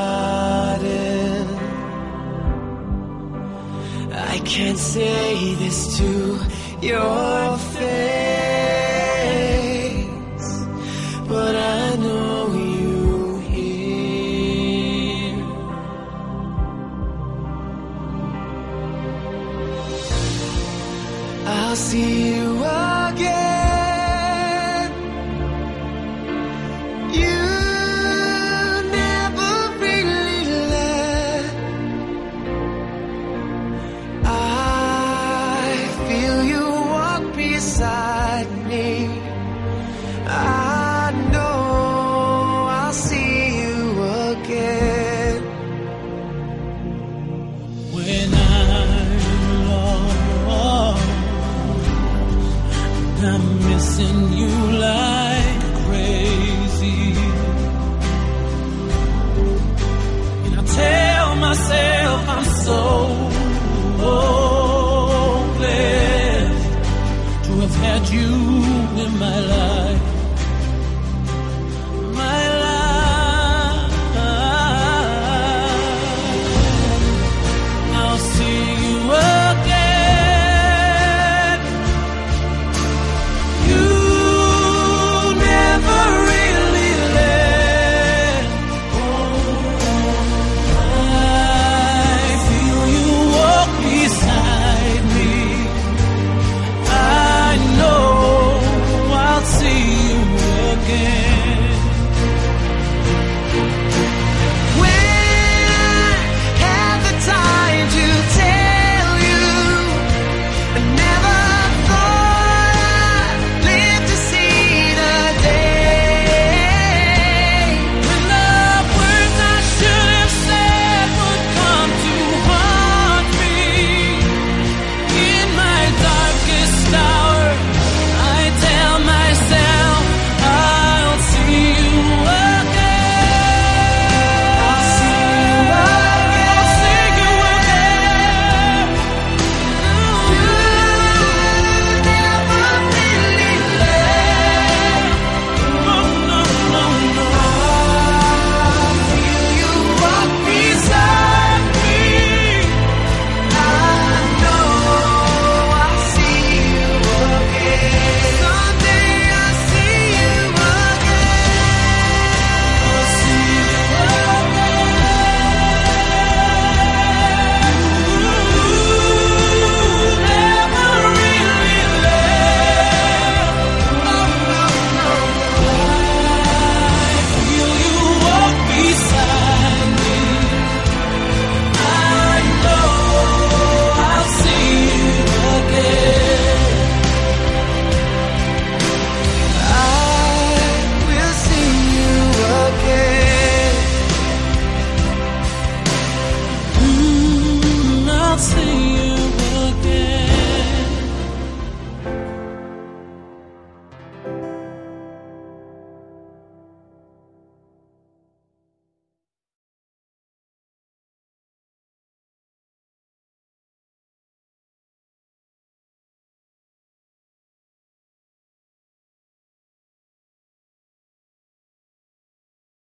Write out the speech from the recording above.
garden. I can't say this to your face, but I know you hear. I'll see you again. You never really left. I feel you walk beside me. I know I'll see you again. When I'm lost, I'm missing you like crazy, and I tell myself I'm so blessed to have had you in my life.